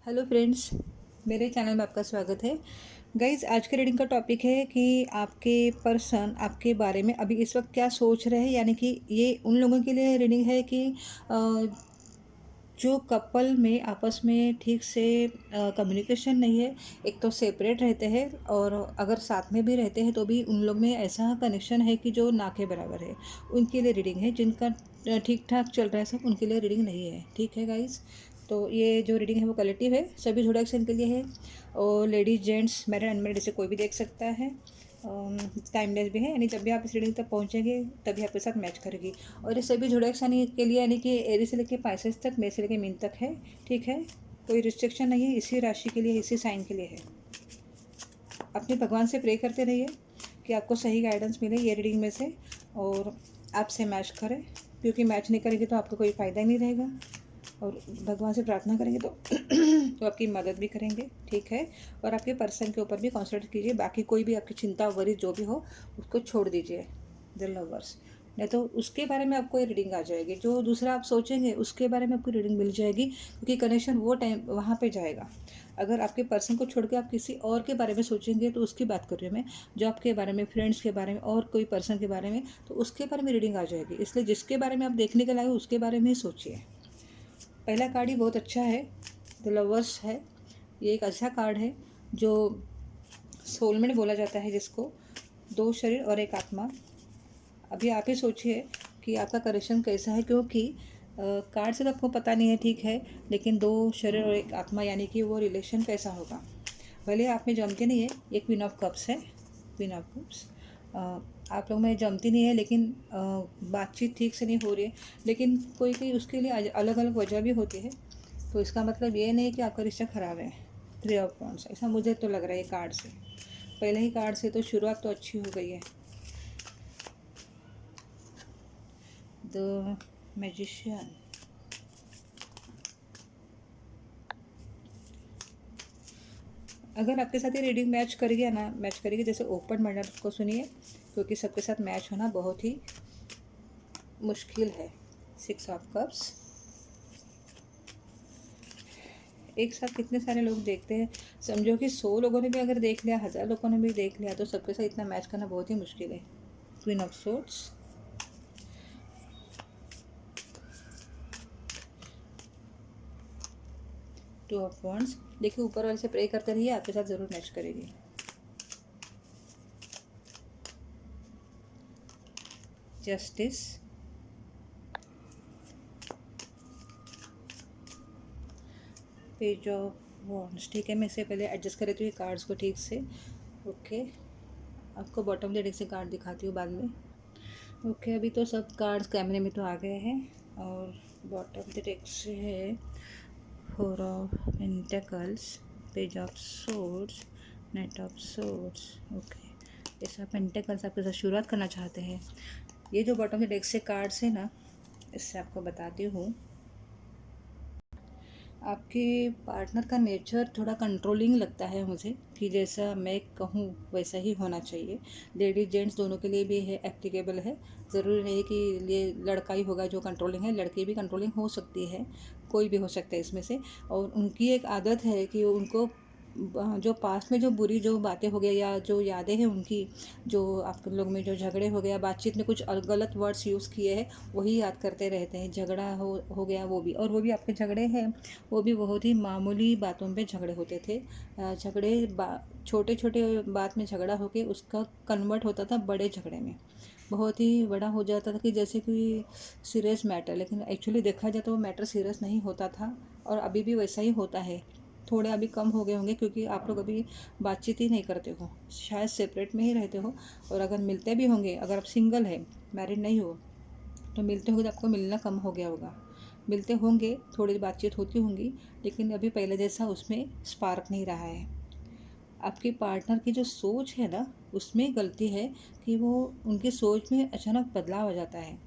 Hello friends, मेरे channel में आपका स्वागत है। गाइज़, आज के रीडिंग का टॉपिक है कि आपके पर्सन आपके बारे में अभी इस वक्त क्या सोच रहे हैं। यानी कि ये उन लोगों के लिए रीडिंग है कि जो कपल में आपस में ठीक से कम्युनिकेशन नहीं है। एक तो सेपरेट रहते हैं और अगर साथ में भी रहते हैं तो भी उन लोग में ऐसा कनेक्शन है कि जो ना के बराबर है। उनके लिए रीडिंग है। जिनका ठीक ठाक चल रहा है सब, उनके लिए रीडिंग नहीं है। ठीक है गाइज, तो ये जो रीडिंग है वो कलेक्टिव है, सभी जोड़ाक्शन के लिए है। और लेडीज जेंट्स मैरिड अनमैरिड इसे कोई भी देख सकता है। टाइमलेस भी है, यानी जब भी आप इस रीडिंग तक पहुंचेंगे तभी आपके साथ मैच करेगी। और ये सभी जोड़ाक्शन के लिए, यानी कि एरी से लेके पाइसेस तक, मे से लेके मीन तक है। ठीक है, कोई रिस्ट्रिक्शन नहीं है। इसी राशि के लिए, इसी साइन के लिए है। अपने भगवान से प्रे करते रहिए कि आपको सही गाइडेंस मिले ये रीडिंग में से और आपसे मैच करें, क्योंकि मैच नहीं करेंगे तो आपको कोई फ़ायदा ही नहीं रहेगा। और भगवान से प्रार्थना करेंगे तो तो आपकी मदद भी करेंगे। ठीक है, और आपके पर्सन के ऊपर भी कॉन्संट्रेट कीजिए। बाकी कोई भी आपकी चिंता वरी जो भी हो उसको छोड़ दीजिए, द लवर्स। नहीं तो उसके बारे में आपको ये रीडिंग आ जाएगी। जो दूसरा आप सोचेंगे उसके बारे में आपको रीडिंग मिल जाएगी, क्योंकि कनेक्शन वो टाइम वहाँ पे जाएगा। अगर आपके पर्सन को छोड़ के आप किसी और के बारे में सोचेंगे तो उसकी बात कर रही हूँ मैं, जो आपके बारे में, फ्रेंड्स के बारे में और कोई पर्सन के बारे में, तो उसके बारे में रीडिंग आ जाएगी। इसलिए जिसके बारे में आप देखने के लाए उसके बारे में ही सोचिए। पहला कार्ड ही बहुत अच्छा है, द लवर्स है। ये एक अच्छा कार्ड है जो सोलमेट बोला जाता है, जिसको दो शरीर और एक आत्मा। अभी आप ही सोचिए कि आपका कनेक्शन कैसा है, क्योंकि कार्ड से तो आपको पता नहीं है, ठीक है, लेकिन दो शरीर और एक आत्मा यानी कि वो रिलेशन कैसा होगा। भले आप में जमते नहीं है। ये क्वीन ऑफ कप्स है, क्वीन ऑफ कप्स। आप लोग में जमती नहीं है, लेकिन बातचीत ठीक से नहीं हो रही है। लेकिन कोई कोई उसके लिए अलग अलग वजह भी होती है। तो इसका मतलब ये नहीं कि आपका रिश्ता ख़राब है। थ्री ऑफ वॉन्ड्स, ऐसा मुझे तो लग रहा है कार्ड से। पहले ही कार्ड से तो शुरुआत तो अच्छी हो गई है। द मैजिशियन, अगर आपके साथ ये रीडिंग मैच कर गया ना, मैच करेगी, जैसे ओपन माइंडेड को सुनिए, क्योंकि सबके साथ मैच होना बहुत ही मुश्किल है। सिक्स ऑफ कप्स, एक साथ कितने सारे लोग देखते हैं। समझो कि 100 लोगों ने भी अगर देख लिया, 1000 लोगों ने भी देख लिया, तो सबके साथ इतना मैच करना बहुत ही मुश्किल है। Queen of swords, two of wands. देखिए, ऊपर वाले से प्रे करते रहिए, आपके साथ ज़रूर मैच करेगी। Justice, page of wands. ठीक है, मैं इससे पहले एडजस्ट कर रही थी कार्ड्स को ठीक से। ओके, आपको बॉटम डेक से कार्ड दिखाती हूँ बाद में। ओके, अभी तो सब कार्ड्स कैमरे में तो आ गए हैं। और बॉटम डेक से है four of pentacles, page of swords, night of swords. Okay, ऐसा पेंटिकल्स आपके साथ शुरुआत करना चाहते हैं। ये जो बॉटम डेक से कार्ड्स है ना, इससे आपको बताती हूँ। आपके पार्टनर का नेचर थोड़ा कंट्रोलिंग लगता है मुझे, कि जैसा मैं कहूँ वैसा ही होना चाहिए। लेडीज जेंट्स दोनों के लिए भी है, एप्लीकेबल है। ज़रूरी नहीं कि ये लड़का ही होगा जो कंट्रोलिंग है, लड़की भी कंट्रोलिंग हो सकती है, कोई भी हो सकता है इसमें से। और उनकी एक आदत है कि उनको जो पास्ट में जो बुरी जो बातें हो गई या जो यादें हैं उनकी, जो आप लोग में जो झगड़े हो गया, बातचीत में कुछ गलत वर्ड्स यूज़ किए हैं, वही याद करते रहते हैं। झगड़ा हो गया वो भी, और वो भी आपके झगड़े हैं वो भी बहुत ही मामूली बातों पे झगड़े होते थे। छोटे छोटे बात में झगड़ा होके उसका कन्वर्ट होता था बड़े झगड़े में, बहुत ही बड़ा हो जाता था, कि जैसे कि सीरियस मैटर। लेकिन एक्चुअली देखा जाए तो वो मैटर सीरियस नहीं होता था, और अभी भी वैसा ही होता है। थोड़े अभी कम हो गए होंगे, क्योंकि आप लोग अभी बातचीत ही नहीं करते हो, शायद सेपरेट में ही रहते हो। और अगर मिलते भी होंगे, अगर आप सिंगल है, मैरिड नहीं हो, तो मिलते होंगे तो आपको मिलना कम हो गया होगा। मिलते होंगे, थोड़ी बातचीत होती होंगी, लेकिन अभी पहले जैसा उसमें स्पार्क नहीं रहा है। आपके पार्टनर की जो सोच है ना, उसमें गलती है कि वो, उनकी सोच में अचानक बदलाव आ जाता है।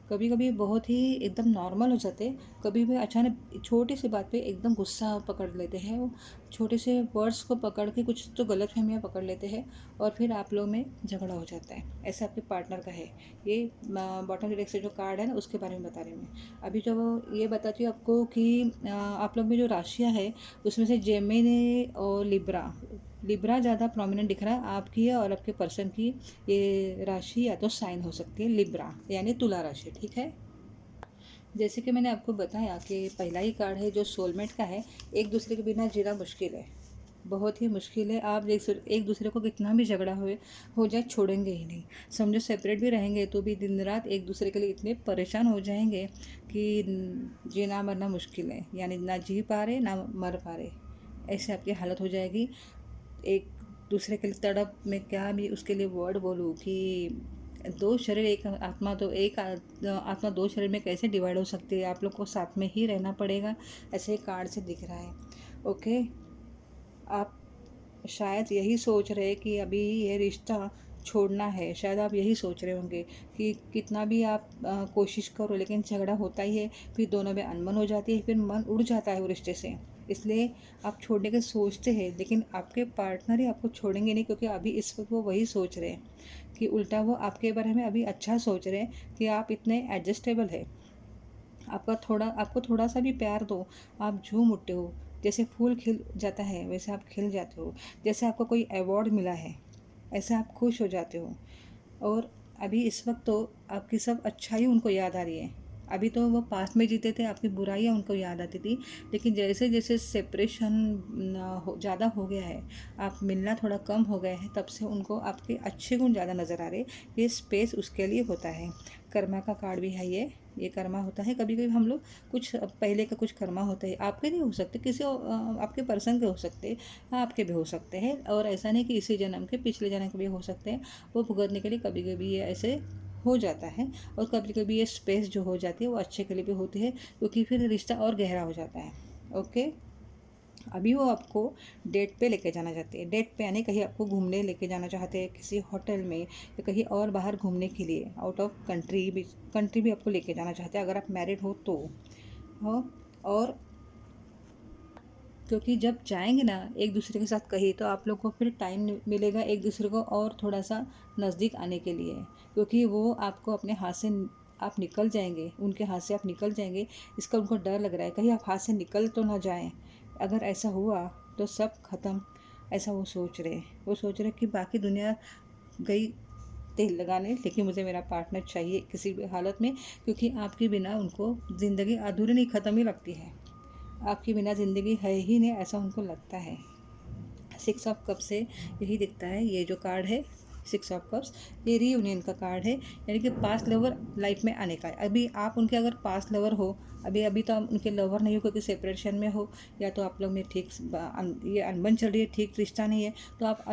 कभी कभी बहुत ही एकदम नॉर्मल हो जाते, कभी भी अचानक छोटी सी बात पे एकदम गुस्सा पकड़ लेते हैं वो, छोटे से वर्ड्स को पकड़ के कुछ तो गलतफहमियां पकड़ लेते हैं और फिर आप लोग में झगड़ा हो जाता है। ऐसे आपके पार्टनर का है। ये बॉटम रेड से जो कार्ड है ना, उसके बारे में बता रही हूँ मैं। अभी जो ये बताती हूँ आपको कि आप लोग में जो राशियाँ है उसमें से जेमिनी और लिब्रा, लिब्रा ज़्यादा प्रोमिनेंट दिख रहा है आपकी है, और आपके पर्सन की ये राशि या तो साइन हो सकती है लिब्रा यानी तुला राशि, ठीक है। जैसे कि मैंने आपको बताया कि पहला ही कार्ड है जो सोलमेट का है। एक दूसरे के बिना जीना मुश्किल है, बहुत ही मुश्किल है। आप एक दूसरे को कितना भी झगड़ा हो जाए छोड़ेंगे ही नहीं। समझो सेपरेट भी रहेंगे तो भी दिन रात एक दूसरे के लिए इतने परेशान हो जाएंगे कि जीना मरना मुश्किल है, यानी ना जी पा रहे ना मर पा रहे, ऐसे आपकी हालत हो जाएगी। एक दूसरे के लिए तड़प में क्या भी उसके लिए वर्ड बोलूँ कि दो शरीर एक आत्मा, तो एक आत्मा दो शरीर में कैसे डिवाइड हो सकती है। आप लोग को साथ में ही रहना पड़ेगा, ऐसे ही कार्ड से दिख रहा है। ओके, आप शायद यही सोच रहे कि अभी ये रिश्ता छोड़ना है, शायद आप यही सोच रहे होंगे कि कितना भी आप कोशिश करो लेकिन झगड़ा होता ही है, फिर दोनों में अनबन हो जाती है, फिर मन उड़ जाता है वो रिश्ते से। इसलिए आप छोड़ने के सोचते हैं, लेकिन आपके पार्टनर ही आपको छोड़ेंगे नहीं, क्योंकि अभी इस वक्त वो वही सोच रहे हैं कि उल्टा वो आपके बारे में अभी अच्छा सोच रहे हैं कि आप इतने एडजस्टेबल है। आपको थोड़ा सा भी प्यार दो, आप झूम उठते हो। जैसे फूल खिल जाता है वैसे आप खिल जाते हो। जैसे आपको कोई अवार्ड मिला है ऐसे आप खुश हो जाते हो। और अभी इस वक्त तो आपकी सब अच्छाई उनको याद आ रही है। अभी तो वो पास में जीते थे, आपकी बुराइयाँ उनको याद आती थी, लेकिन जैसे जैसे सेपरेशन ज़्यादा हो गया है, आप मिलना थोड़ा कम हो गया है, तब से उनको आपके अच्छे गुण ज़्यादा नज़र आ रहे। ये स्पेस उसके लिए होता है। कर्मा का कार्ड भी है ये कर्मा होता है। कभी कभी हम लोग कुछ पहले का कुछ कर्मा होता है, आपके नहीं हो सकते, किसी आपके पर्सन के हो सकते हैं, आपके भी हो सकते हैं, और ऐसा नहीं कि इसी जन्म के पिछले जन्म के भी हो सकते हैं। वो भुगतने के लिए कभी कभी ये ऐसे हो जाता है, और कभी कभी ये स्पेस जो हो जाती है वो अच्छे के लिए भी होती है, क्योंकि फिर रिश्ता और गहरा हो जाता है। ओके, अभी वो आपको डेट पे लेके जाना चाहते हैं। डेट पे यानी कहीं आपको घूमने लेके जाना चाहते हैं, किसी होटल में या कहीं और बाहर घूमने के लिए, आउट ऑफ कंट्री भी आपको लेके जाना चाहते हैं, अगर आप मैरिड हो तो। हो, और क्योंकि जब जाएंगे ना एक दूसरे के साथ कहीं, तो आप लोग को फिर टाइम मिलेगा एक दूसरे को और थोड़ा सा नज़दीक आने के लिए, क्योंकि वो आपको अपने हाथ से आप निकल जाएंगे, उनके हाथ से आप निकल जाएंगे, इसका उनको डर लग रहा है कहीं आप हाथ से निकल तो ना जाएं। अगर ऐसा हुआ तो सब खत्म, ऐसा वो सोच रहे हैं। वो सोच रहे कि बाकी दुनिया गई तेल लगाने, लेकिन मुझे मेरा पार्टनर चाहिए किसी भी हालत में, क्योंकि आपके बिना उनको ज़िंदगी अधूरी नहीं, ख़त्म ही लगती है। आपके बिना ज़िंदगी है ही नहीं, ऐसा उनको लगता है। 6 ऑफ कप से यही दिखता है। ये जो कार्ड है 6 ऑफ कप्स, ये रीयूनियन का कार्ड है, यानी कि पास्ट लवर लाइफ में आने का है। अभी आप उनके अगर पास्ट लवर हो, अभी अभी तो आप उनके लवर नहीं हो क्योंकि सेपरेशन में हो, या तो आप लोग में ठीक ये अनबन चल रही है, ठीक रिश्ता नहीं है, तो आप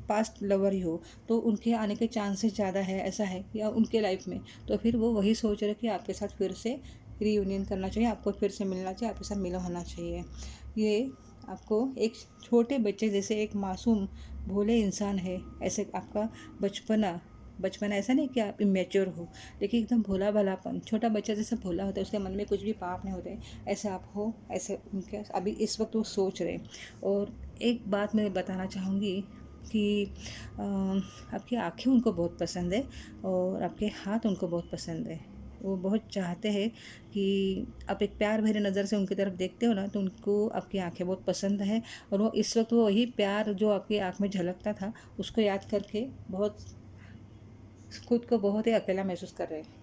पास्ट लवर ही हो, तो उनके आने के चांसेस ज़्यादा है, ऐसा है, या उनके लाइफ में। तो फिर वो वही सोच रहे कि आपके साथ फिर से रीयूनियन करना चाहिए, आपको फिर से मिलना चाहिए, आपके साथ मिलन होना चाहिए। ये आपको एक छोटे बच्चे जैसे, एक मासूम भोले इंसान है, ऐसे आपका बचपना बचपना ऐसा नहीं कि आप इमेच्योर हो, लेकिन एकदम भोला भलापन, छोटा बच्चा जैसा भोला होता है, उसके मन में कुछ भी पाप नहीं होते, ऐसे आप हो, ऐसे उनके अभी इस वक्त वो सोच रहे। और एक बात मैं बताना चाहूँगी कि आपकी आँखें उनको बहुत पसंद है, और आपके हाथ उनको बहुत पसंद है। वो बहुत चाहते हैं कि आप एक प्यार भरी नज़र से उनकी तरफ देखते हो ना, तो उनको आपकी आंखें बहुत पसंद है, और वो इस वक्त वो वही प्यार जो आपकी आंख में झलकता था उसको याद करके बहुत खुद को बहुत ही अकेला महसूस कर रहे हैं।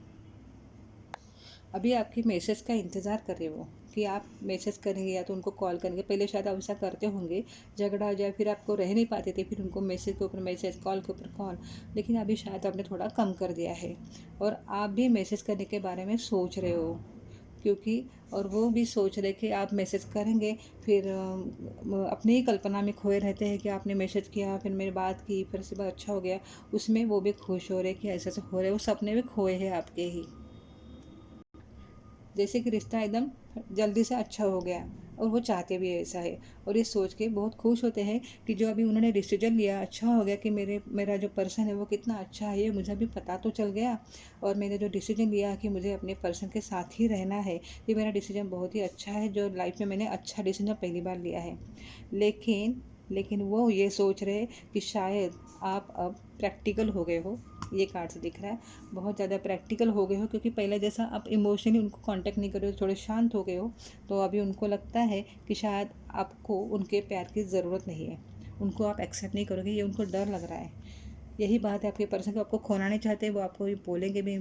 अभी आपकी मैसेज का इंतज़ार कर रहे हो कि आप मैसेज करेंगे या तो उनको कॉल करेंगे। पहले शायद आप ऐसा करते होंगे, झगड़ा हो जाए फिर आपको रह नहीं पाते थे, फिर उनको मैसेज के ऊपर मैसेज, कॉल के ऊपर कॉल, लेकिन अभी शायद आपने थोड़ा कम कर दिया है, और आप भी मैसेज करने के बारे में सोच रहे हो, क्योंकि और वो भी सोच रहे कि आप मैसेज करेंगे, फिर अपनी ही कल्पना में खोए रहते हैं कि आपने मैसेज किया, फिर मेरी बात की, फिर से बात अच्छा हो गया, उसमें वो भी खुश हो रहे कि ऐसे ऐसे हो रहे, वो सपने भी खोए हैं आपके ही, जैसे कि रिश्ता एकदम जल्दी से अच्छा हो गया, और वो चाहते भी ऐसा है। और ये सोच के बहुत खुश होते हैं कि जो अभी उन्होंने डिसीजन लिया अच्छा हो गया, कि मेरा जो पर्सन है वो कितना अच्छा है, ये मुझे अभी पता तो चल गया। और मैंने जो डिसीजन लिया कि मुझे अपने पर्सन के साथ ही रहना है, ये मेरा डिसीजन बहुत ही अच्छा है, जो लाइफ में मैंने अच्छा डिसीजन पहली बार लिया है। लेकिन वो ये सोच रहे कि शायद आप अब प्रैक्टिकल हो गए हो। ये कार्ड से दिख रहा है, बहुत ज़्यादा प्रैक्टिकल हो गए हो, क्योंकि पहले जैसा आप इमोशनली उनको कांटेक्ट नहीं कर रहे हो, थोड़े शांत हो गए हो। तो अभी उनको लगता है कि शायद आपको उनके प्यार की ज़रूरत नहीं है, उनको आप एक्सेप्ट नहीं करोगे, ये उनको डर लग रहा है। यही बात है आपके पर्सन को, आपको खोना नहीं चाहते, वो आपको ये बोलेंगे भी,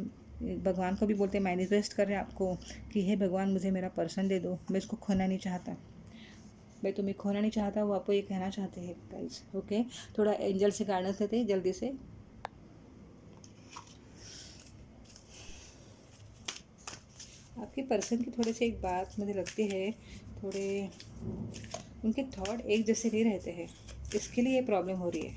भगवान को भी बोलते हैं, मैनिफेस्ट कर रहे हैं आपको कि हे भगवान मुझे मेरा पर्सन दे दो, मैं इसको खोना नहीं चाहता, मैं तुम्हें खोना नहीं चाहता, वो आपको ये कहना चाहते हैं गाइस। ओके, थोड़ा एंजल से गाइडेंस लेते हैं जल्दी से। आपके पर्सन की थोड़े से एक बात मुझे लगती है, थोड़े उनके थॉट एक जैसे नहीं रहते हैं, इसके लिए ये प्रॉब्लम हो रही है।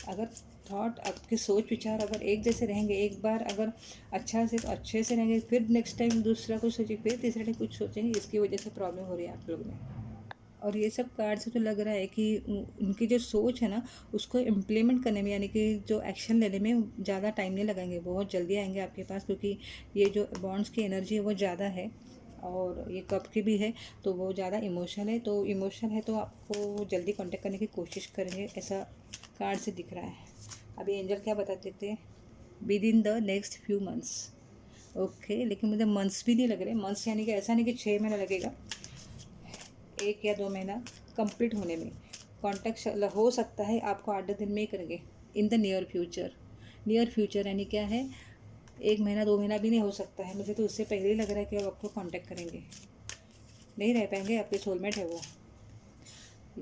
अगर थॉट आपके सोच विचार अगर एक जैसे रहेंगे, एक बार अगर अच्छा से तो अच्छे से रहेंगे, फिर नेक्स्ट टाइम दूसरा कुछ सोचेंगे, फिर तीसरे टाइम कुछ सोचेंगे, इसकी वजह से प्रॉब्लम हो रही है आप लोग में। और ये सब कार्ड से तो लग रहा है कि उनकी जो सोच है ना, उसको इम्प्लीमेंट करने में, यानी कि जो एक्शन लेने में ज़्यादा टाइम नहीं लगाएंगे, बहुत जल्दी आएंगे आपके पास, क्योंकि ये जो बॉन्ड्स की एनर्जी है वो ज़्यादा है, और ये कप की भी है, तो वो ज़्यादा इमोशनल है, तो इमोशनल है तो आपको जल्दी कांटेक्ट करने की कोशिश करेंगे, ऐसा कार्ड से दिख रहा है। अभी एंजल क्या बता देते हैं, with in the next few months. Okay, लेकिन मुझे मंथ्स भी नहीं लग रहे, मंथ्स यानी कि ऐसा नहीं कि 6 महीना लगेगा, 1 या 2 महीना कंप्लीट होने में। कॉन्टैक्ट हो सकता है आपको 8-10 दिन में ही करेंगे, in the near future. Near future यानी क्या है, 1 महीना 2 महीना भी नहीं हो सकता है, मुझे तो उससे पहले ही लग रहा है कि अब आपको कांटेक्ट करेंगे, नहीं रह पाएंगे, आपके सोलमेट है वो।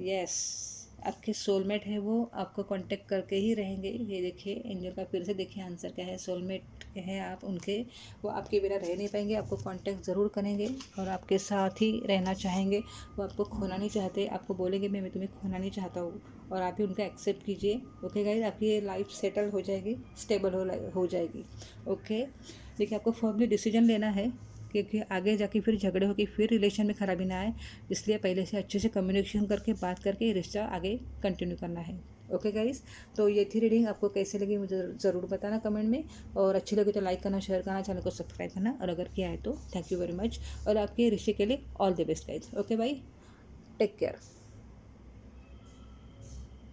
यस, आपके सोलमेट है वो, आपको कांटेक्ट करके ही रहेंगे। ये देखिए एंजल का फिर से देखिए आंसर क्या है, सोलमेट हैं आप उनके, वो आपके बिना रह नहीं पाएंगे, आपको कांटेक्ट ज़रूर करेंगे और आपके साथ ही रहना चाहेंगे। वो आपको खोना नहीं चाहते, आपको बोलेंगे मैं तुम्हें खोना नहीं चाहता हूँ, और आप ही उनका एक्सेप्ट कीजिए। ओके गाइज, आपकी ये लाइफ सेटल हो जाएगी, स्टेबल हो जाएगी। ओके, देखिए आपको फर्मली डिसीजन लेना है, क्योंकि आगे जाके फिर झगड़े होके फिर रिलेशन में खराबी ना आए, इसलिए पहले से अच्छे से कम्युनिकेशन करके बात करके रिश्ता आगे कंटिन्यू करना है। ओके गाइस, तो ये थी रीडिंग, आपको कैसे लगी मुझे ज़रूर बताना कमेंट में, और अच्छी लगी तो लाइक करना, शेयर करना, चैनल को सब्सक्राइब करना, और अगर किया है तो थैंक यू वेरी मच, और आपके रिश्ते के लिए all the best guys. Okay भाई, टेक केयर।